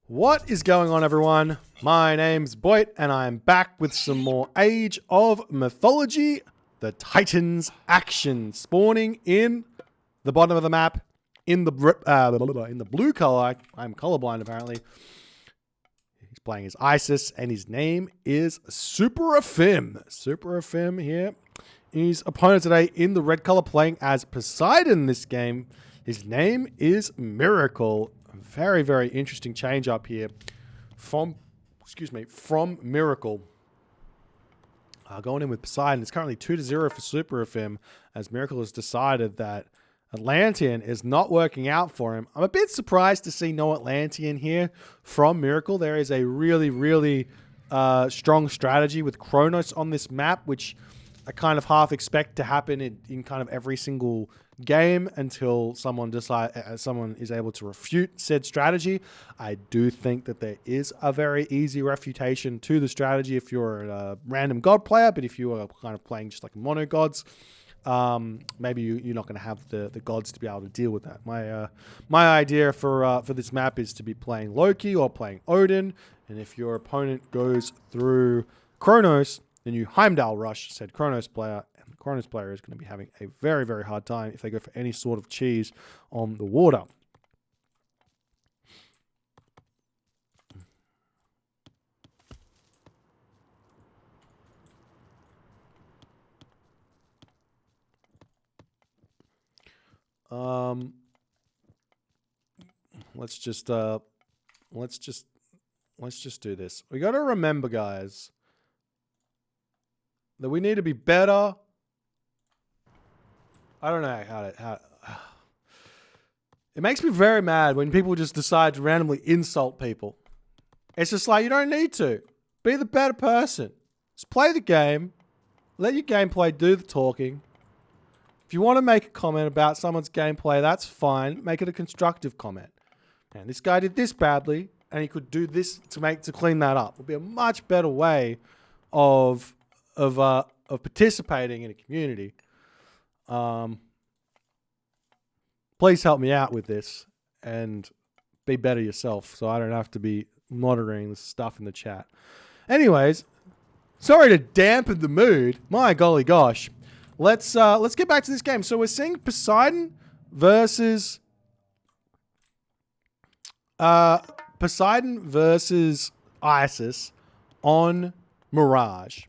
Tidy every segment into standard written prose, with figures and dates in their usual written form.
What is going on, everyone? My name's Boit, and I'm back with some more Age of Mythology. The Titans action spawning in the bottom of the map in the blue color. I'm colorblind apparently. He's playing as Isis, and his name is SuperAfim. SuperAfim here. His opponent today in the red color playing as Poseidon this game. His name is Miracle. Very, very interesting change up here from Miracle. Going in with Poseidon. It's currently 2-0 for SuperAfim as Miracle has decided that Atlantean is not working out for him. I'm a bit surprised to see no Atlantean here from Miracle. There is a really, really strong strategy with Kronos on this map, which I kind of half expect to happen in kind of every single game until someone is able to refute said strategy. I do think that there is a very easy refutation to the strategy if you're a random god player, but if you are kind of playing just like mono gods, maybe you're not going to have the gods to be able to deal with that. My idea for this map is to be playing Loki or playing Odin, and if your opponent goes through Kronos, then you Heimdall rush said Kronos player, and the Kronos player is going to be having a very, very hard time if they go for any sort of cheese on the water. Let's just do this. We got to remember, guys, that we need to be better. I don't know how it makes me very mad when people just decide to randomly insult people. It's just like, you don't need to. Be the better person. Just play the game. Let your gameplay do the talking. If you want to make a comment about someone's gameplay, that's fine. Make it a constructive comment. And this guy did this badly, and he could do this to clean that up. It would be a much better way of participating in a community. Please help me out with this and be better yourself, so I don't have to be monitoring this stuff in the chat. Anyways, sorry to dampen the mood. My golly gosh. Let's get back to this game. So we're seeing Poseidon versus Isis on Mirage.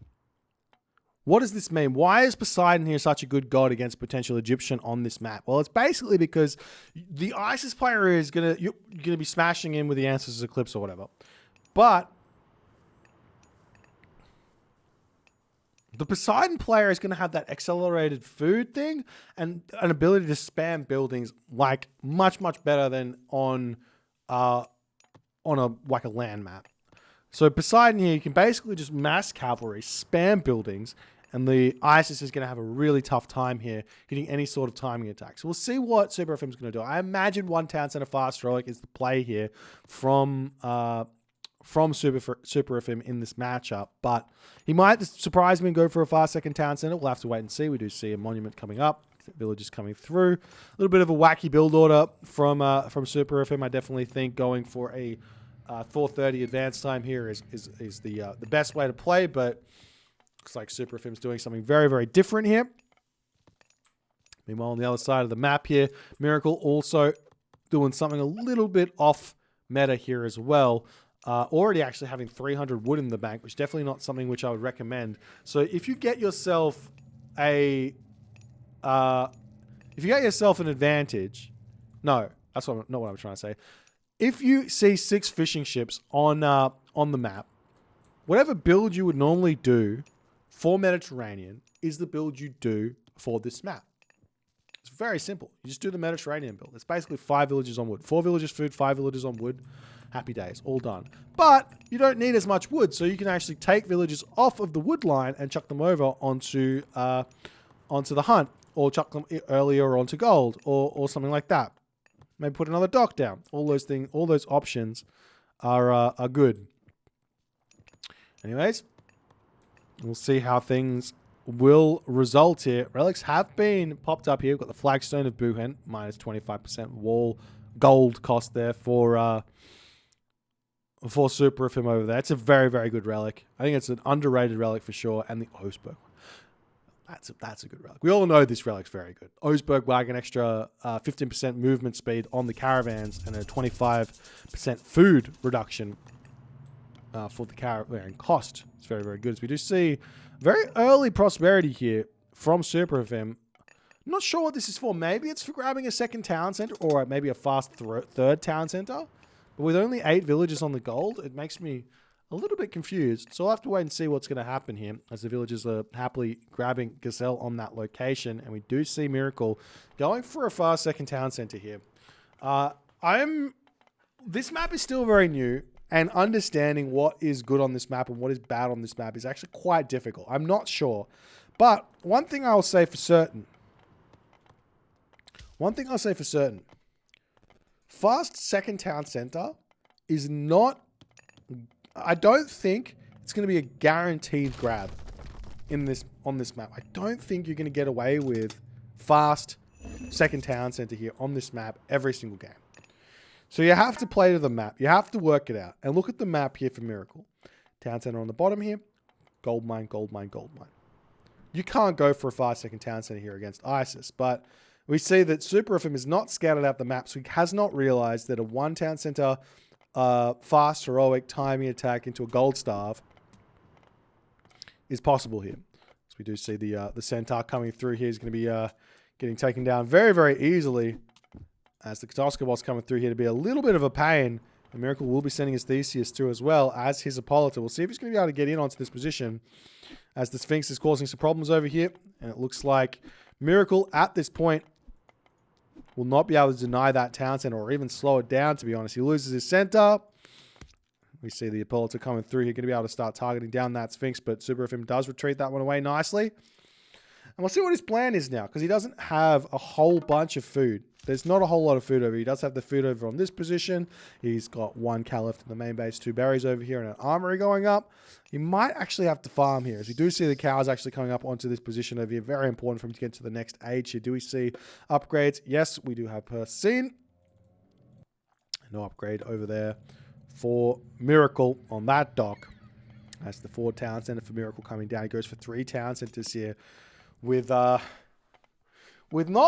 What does this mean? Why is Poseidon here such a good god against potential Egyptian on this map? Well, it's basically because the Isis player is you're gonna be smashing in with the Ancestors Eclipse or whatever, but the Poseidon player is going to have that accelerated food thing and an ability to spam buildings like much better than on a land map. So Poseidon here, you can basically just mass cavalry, spam buildings, and the Isis is going to have a really tough time here hitting any sort of timing attacks. So we'll see what SuperAfim is going to do. I imagine one town center fast heroic is the play here from SuperAfim in this matchup, but he might surprise me and go for a fast second town center. We'll have to wait and see. We do see a monument coming up, villages coming through. A little bit of a wacky build order from SuperAfim. I definitely think going for a 4:30 advance time here is the best way to play, but looks like SuperAfim's doing something very, very different here. Meanwhile, on the other side of the map here, Miracle also doing something a little bit off meta here as well. Already actually having 300 wood in the bank, which is definitely not something which I would recommend. So if you get yourself an advantage, no, that's not what I'm trying to say. If you see 6 fishing ships on the map, whatever build you would normally do for Mediterranean is the build you do for this map. It's very simple. You just do the Mediterranean build. It's basically 5 villages on wood. 4 villages food, 5 villages on wood. Happy days, all done. But you don't need as much wood, so you can actually take villages off of the wood line and chuck them over onto the hunt, or chuck them earlier onto gold, or something like that. Maybe put another dock down. All those things, all those options are good. Anyways, we'll see how things will result here. Relics have been popped up here. We've got the Flagstone of Buchen, minus 25% wall gold cost there for for SuperAfim over there. It's a very, very good relic. I think it's an underrated relic for sure. And the Oseberg. That's a good relic. We all know this relic's very good. Oseberg wagon, extra 15% movement speed on the caravans and a 25% food reduction for the caravan cost. It's very, very good. So we do see very early prosperity here from SuperAfim. I'm not sure what this is for. Maybe it's for grabbing a second town center or maybe a fast third town center. But with only 8 villages on the gold, it makes me a little bit confused. So I'll have to wait and see what's going to happen here as the villagers are happily grabbing Gazelle on that location. And we do see Miracle going for a fast second town center here. This map is still very new, and understanding what is good on this map and what is bad on this map is actually quite difficult. I'm not sure. But one thing I'll say for certain. Fast second town center is not... I don't think it's going to be a guaranteed grab on this map. I don't think you're going to get away with fast second town center here on this map every single game. So you have to play to the map. You have to work it out. And look at the map here for Miracle. Town center on the bottom here. Gold mine, gold mine, gold mine. You can't go for a fast second town center here against ISIS. But we see that SuperAfim is not scouted out the map. So he has not realized that a one town center... fast, heroic, timing attack into a gold starve is possible here. So we do see the centaur coming through here. He's going to be getting taken down very, very easily as the Katoskabos coming through here to be a little bit of a pain. And Miracle will be sending his Theseus through as well as his Hippolyta. We'll see if he's going to be able to get in onto this position as the Sphinx is causing some problems over here. And it looks like Miracle at this point will not be able to deny that town center or even slow it down, to be honest. He loses his center. We see the Hippolyta coming through here, going to be able to start targeting down that Sphinx, but SuperAfim does retreat that one away nicely. And we'll see what his plan is now, because he doesn't have a whole bunch of food. There's not a whole lot of food over here. He does have the food over on this position. He's got 1 cow left in the main base, 2 berries over here, and an armory going up. He might actually have to farm here, as we do see the cows actually coming up onto this position over here. Very important for him to get to the next age here. Do we see upgrades? Yes, we do have Poseidon. No upgrade over there for Miracle on that dock. That's the 4 town center for Miracle coming down. He goes for 3 town centers here with not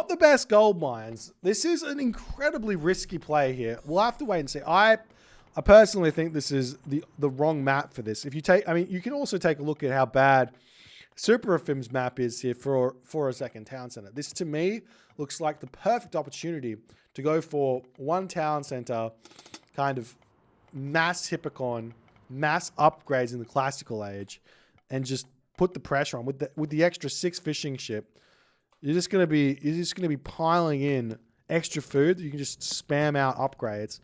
the best gold mines. This is an incredibly risky play here. We'll have to wait and see. I personally think this is the wrong map for this. If you take, I mean, you can also take a look at how bad SuperAfim's map is here for a second town center. This, to me, looks like the perfect opportunity to go for 1 town center, kind of mass Hippocon, mass upgrades in the classical age, and just put the pressure on with the extra 6 fishing ship. You're just gonna be piling in extra food. You can just spam out upgrades.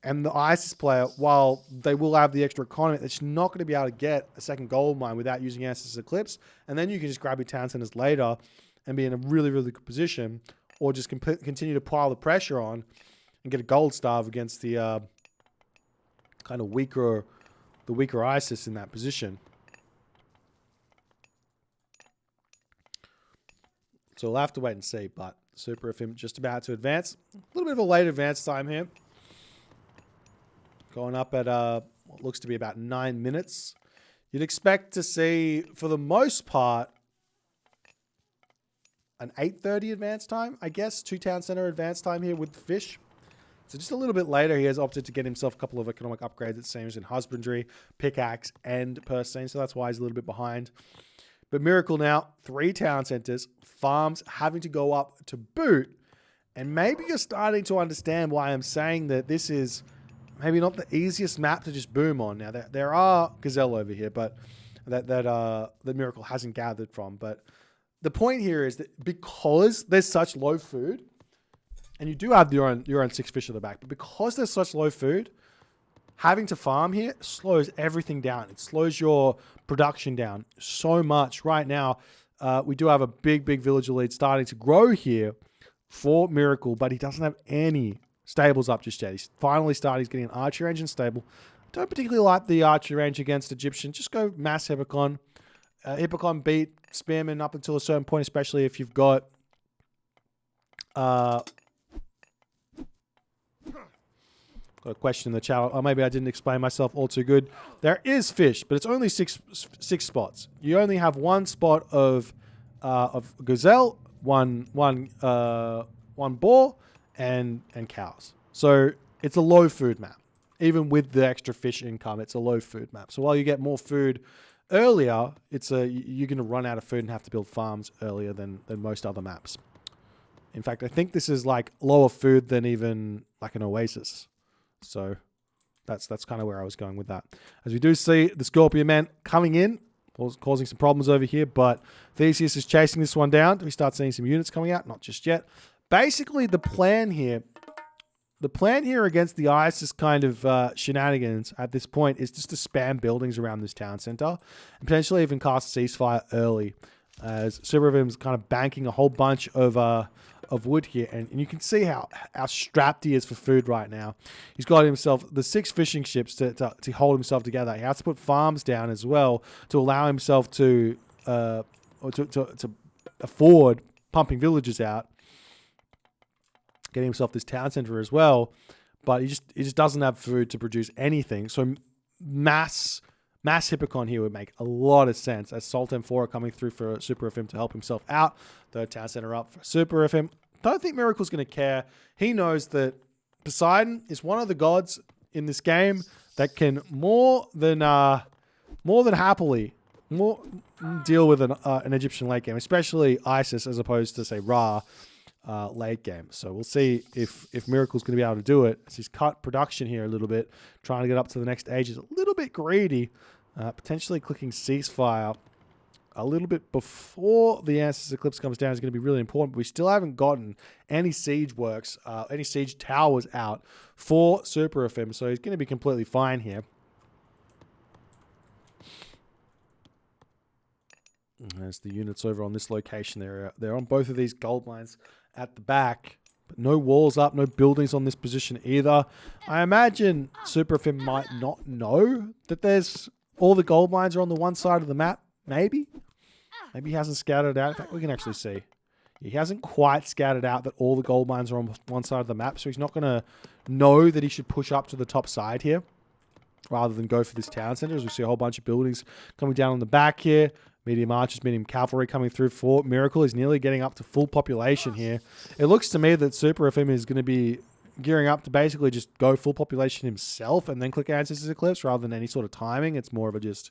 And the ISIS player, while they will have the extra economy, they're just not going to be able to get a second gold mine without using ISIS Eclipse. And then you can just grab your town centers later and be in a really, really good position, or just continue to pile the pressure on and get a gold starve against the kind of weaker ISIS in that position. So we'll have to wait and see, but SuperAfim just about to advance. A little bit of a late advance time here. Going up at what looks to be about 9 minutes. You'd expect to see, for the most part, an 8:30 advance time, I guess. 2 town center advance time here with the fish. So just a little bit later, he has opted to get himself a couple of economic upgrades, it seems, in husbandry, pickaxe, and Poseidon. So that's why he's a little bit behind. But Miracle now, 3 town centers, farms having to go up to boot. And maybe you're starting to understand why I'm saying that this is maybe not the easiest map to just boom on. Now, there are Gazelle over here, but that Miracle hasn't gathered from. But the point here is that because there's such low food, and you do have your own 6 fish at the back, but because there's such low food, having to farm here slows everything down. It slows your production down so much. Right now, we do have a big villager lead starting to grow here for Miracle, but he doesn't have any stables up just yet. He's finally started. He's getting an archer range and stable. Don't particularly like the archer range against Egyptian. Just go mass Hippocon. Hippocon beat Spearman up until a certain point, especially if you've got Got a question in the chat. Oh, maybe I didn't explain myself all too good. There is fish, but it's only six spots. You only have one spot of gazelle, one boar, and cows. So it's a low food map. Even with the extra fish income, it's a low food map. So while you get more food earlier, you're going to run out of food and have to build farms earlier than most other maps. In fact, I think this is like lower food than even like an oasis. So that's kind of where I was going with that. As we do see the Scorpion Man coming in, causing some problems over here, but Theseus is chasing this one down. We start seeing some units coming out, not just yet. Basically, the plan here against the ISIS kind of shenanigans at this point is just to spam buildings around this town center and potentially even cast ceasefire early, as SuperAfim's kind of banking a whole bunch of wood here, and you can see how strapped he is for food right now. He's got himself the 6 fishing ships to hold himself together. He has to put farms down as well to allow himself to afford pumping villagers out, getting himself this town center as well. But he just doesn't have food to produce anything. So mass Hippocon here would make a lot of sense, as Salt M4 are coming through for SuperAfim to help himself out. Third town center up for SuperAfim. Don't think Miracle's going to care. He knows that Poseidon is one of the gods in this game that can more than happily deal with an Egyptian late game, especially Isis as opposed to, say, Ra late game. So we'll see if Miracle's going to be able to do it. As he's cut production here a little bit, trying to get up to the next age. Is a little bit greedy, potentially clicking ceasefire a little bit before the Ancestors Eclipse comes down is going to be really important. But we still haven't gotten any siege works, any siege towers out for SuperAfim, so he's going to be completely fine here. There's the units over on this location. They're on both of these gold mines at the back. But no walls up, no buildings on this position either. I imagine SuperAfim might not know that there's all the gold mines are on the one side of the map. Maybe he hasn't scouted it out. In fact, we can actually see. He hasn't quite scouted out that all the gold mines are on one side of the map, so he's not going to know that he should push up to the top side here rather than go for this town center, as we see a whole bunch of buildings coming down on the back here. Medium archers, medium cavalry coming through for Miracle. He's nearly getting up to full population here. It looks to me that SuperAfim is going to be gearing up to basically just go full population himself and then click Ancestors Eclipse rather than any sort of timing. It's more of a just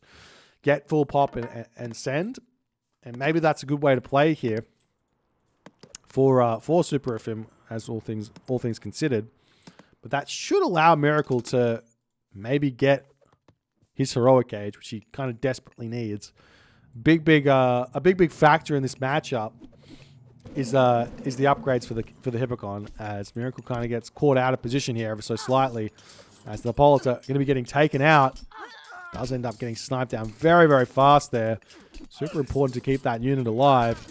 get full pop and send. And maybe that's a good way to play here for SuperAfim, as all things considered. But that should allow Miracle to maybe get his heroic age, which he kind of desperately needs. A big factor in this matchup is the upgrades for the Hippocon, as Miracle kind of gets caught out of position here ever so slightly, as the Hippolyta going to be getting taken out. Does end up getting sniped down very, very fast there. Super important to keep that unit alive,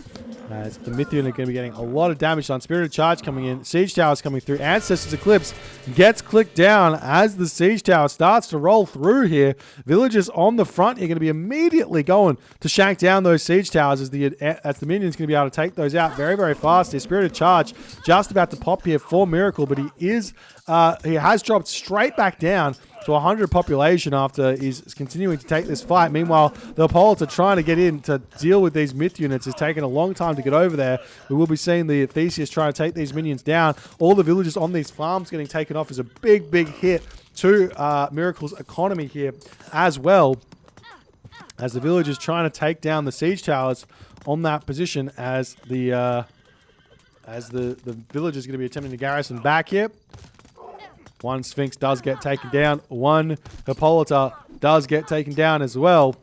as the Myth unit going to be getting a lot of damage done. Spirited Charge coming in. Siege Towers coming through. Ancestors Eclipse gets clicked down as the Siege Tower starts to roll through here. Villagers on the front are going to be immediately going to shank down those Siege Towers, as the minions going to be able to take those out very, very fast here. Spirited Charge just about to pop here for Miracle, but he has dropped straight back down to 100 population after he's continuing to take this fight. Meanwhile, the Hippolyta trying to get in to deal with these Myth units is taking a long time to get over there. We will be seeing the Theseus trying to take these minions down. All the villagers on these farms getting taken off is a big hit to Miracle's economy here as well, as the villagers trying to take down the siege towers on that position, as the villagers going to be attempting to garrison back here. One Sphinx does get taken down. One Hippolyta does get taken down as well,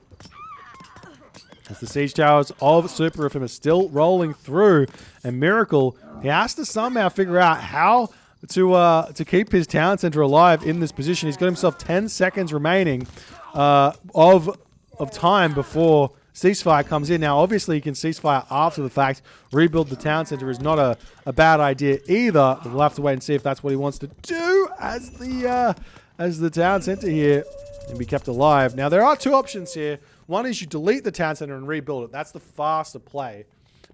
as the siege towers of SuperAfim are still rolling through. And Miracle, he has to somehow figure out how to keep his town center alive in this position. He's got himself 10 seconds remaining of time before ceasefire comes in. Now, obviously, you can ceasefire after the fact. Rebuild the town center is not a bad idea either. But we'll have to wait and see if that's what he wants to do as the town center here can be kept alive. Now, there are two options here. One is you delete the town center and rebuild it. That's the faster play.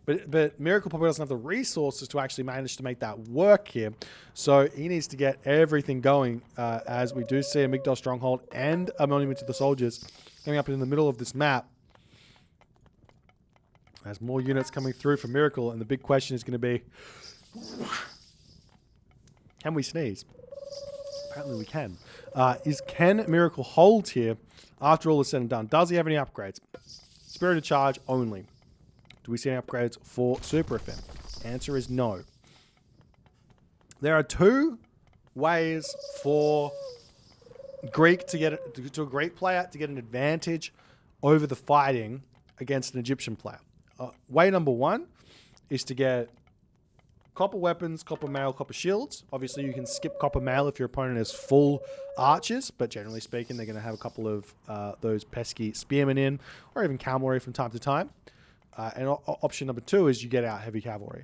But Miracle probably doesn't have the resources to actually manage to make that work here. So he needs to get everything going as we do see a Migdal Stronghold and a Monument to the Soldiers coming up in the middle of this map. As more units coming through for Miracle, and the big question is going to be, can we sneeze? Apparently we can. Can Miracle hold here after all is said and done? Does he have any upgrades? Spirited Charge only. Do we see any upgrades for SuperAfim? Answer is no. There are two ways for Greek to get to a Greek player to get an advantage over the fighting against an Egyptian player. Way number one is to get copper weapons, copper mail, copper shields. Obviously, you can skip copper mail if your opponent has full archers, but generally speaking, they're going to have a couple of those pesky spearmen in, or even cavalry from time to time. And option number two is you get out heavy cavalry.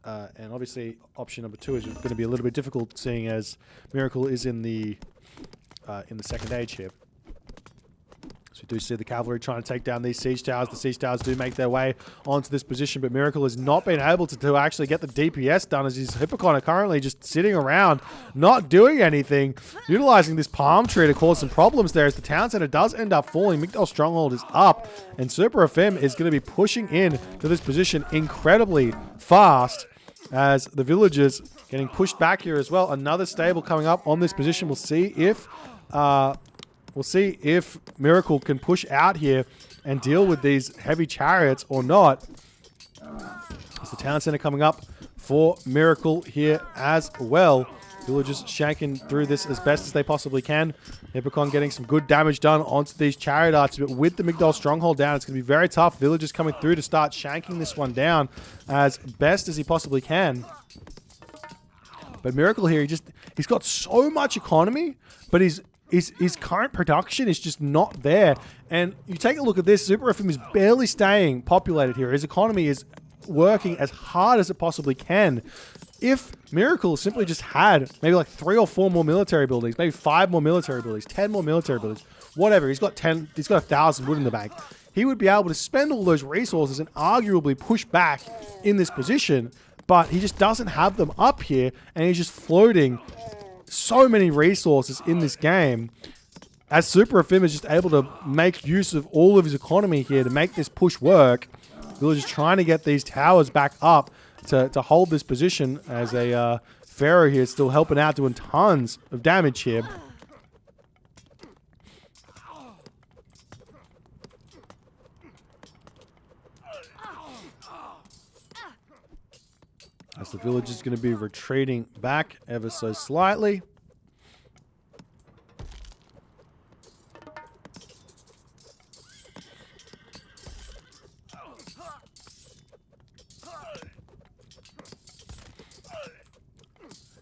And obviously, option number two is going to be a little bit difficult, seeing as Miracle is in the second age here. So we do see the cavalry trying to take down these siege towers. The siege towers do make their way onto this position, but Miracle has not been able to actually get the DPS done, as his Hippocon are currently just sitting around, not doing anything, utilizing this palm tree to cause some problems there as the town center does end up falling. Migdal Stronghold is up, and SuperAfim is going to be pushing in to this position incredibly fast as the villagers getting pushed back here as well. Another stable coming up on this position. We'll see if Miracle can push out here and deal with these heavy chariots or not. It's the town center coming up for Miracle here as well. Villagers shanking through this as best as they possibly can. Hippocon getting some good damage done onto these chariot archers, but with the Migdal Stronghold down, it's going to be very tough. Villagers coming through to start shanking this one down as best as he possibly can. But Miracle here, he's got so much economy, but his current production is just not there. And you take a look at this, SuperAfim is barely staying populated here. His economy is working as hard as it possibly can. If Miracle simply just had maybe like 3 or 4 more military buildings, maybe 5 more military buildings, 10 more military buildings, whatever, he's got 1,000 wood in the bank, he would be able to spend all those resources and arguably push back in this position, but he just doesn't have them up here, and he's just floating so many resources in this game, as SuperAfim is just able to make use of all of his economy here to make this push work. Villagers trying to get these towers back up to hold this position, as a Pharaoh here is still helping out, doing tons of damage here. As the village is going to be retreating back ever so slightly.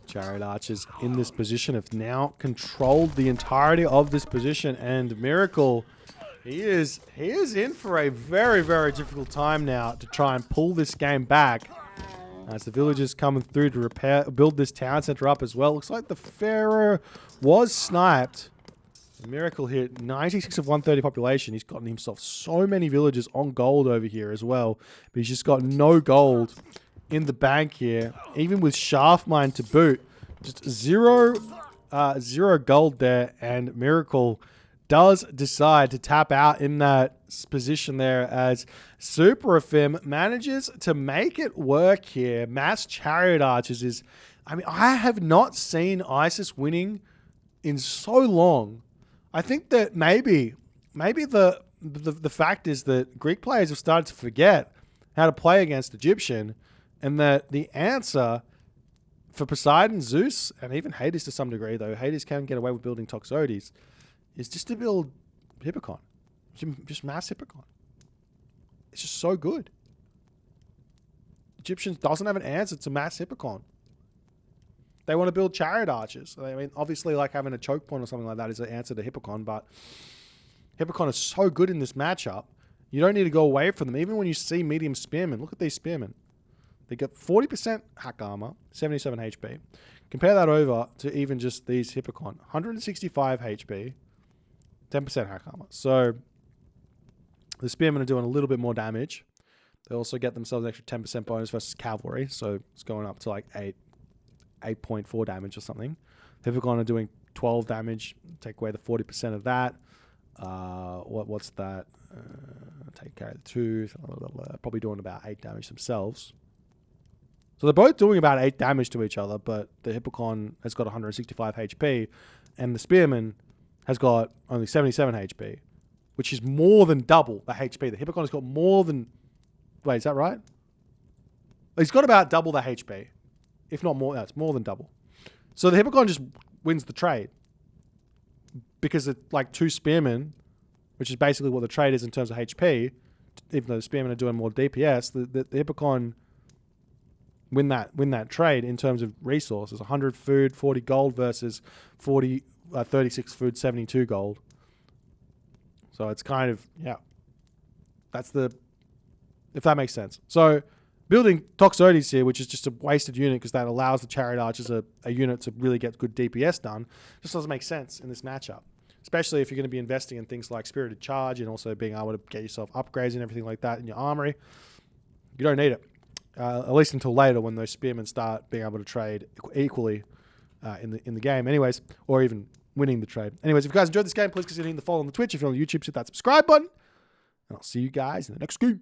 Chariot archers in this position have now controlled the entirety of this position, and Miracle, he is in for a very, very difficult time now to try and pull this game back. As the villagers coming through to build this town center up as well. Looks like the Pharaoh was sniped. Miracle here, 96 of 130 population. He's gotten himself so many villagers on gold over here as well. But he's just got no gold in the bank here. Even with shaft mine to boot. Just zero gold there. And Miracle does decide to tap out in that position there, as SuperAfim manages to make it work here. Mass chariot archers is, I mean, I have not seen ISIS winning in so long. I think that maybe the fact is that Greek players have started to forget how to play against Egyptian, and that the answer for Poseidon, Zeus, and even Hades to some degree, though Hades can get away with building Toxotes, is just to build Hippocon. Just mass Hippocon. It's just so good. Egyptians doesn't have an answer to mass Hippocon. They want to build chariot archers. I mean, obviously, like having a choke point or something like that is an answer to Hippocon, but Hippocon is so good in this matchup, you don't need to go away from them. Even when you see medium spearmen, look at these spearmen. They get 40% hack armor, 77 HP. Compare that over to even just these Hippocon. 165 HP, 10% hack armor. So the spearmen are doing a little bit more damage. They also get themselves an extra 10% bonus versus cavalry, so it's going up to like 8.4 damage or something. Hippocon are doing 12 damage. Take away the 40% of that. What's that? Take care of the 2. Probably doing about 8 damage themselves. So they're both doing about 8 damage to each other, but the Hippocon has got 165 HP, and the Spearman has got only 77 HP, which is more than double the HP. The Hippocon has got more than... Wait, is that right? He's got about double the HP. If not more, no, it's more than double. So the Hippocon just wins the trade. Because it's like 2 Spearmen, which is basically what the trade is in terms of HP, even though the Spearmen are doing more DPS, the Hippocon win that trade in terms of resources. 100 food, 40 gold versus 36 food, 72 gold. So it's kind of, yeah. That's the... If that makes sense. So building Toxotes here, which is just a wasted unit because that allows the Chariot Arch as a unit to really get good DPS done, just doesn't make sense in this matchup. Especially if you're going to be investing in things like Spirited Charge and also being able to get yourself upgrades and everything like that in your armory. You don't need it. At least until later when those Spearmen start being able to trade equally in the game anyways, or even winning the trade. Anyways, if you guys enjoyed this game, please consider hitting the follow on the Twitch. If you're on YouTube, hit that subscribe button. And I'll see you guys in the next game.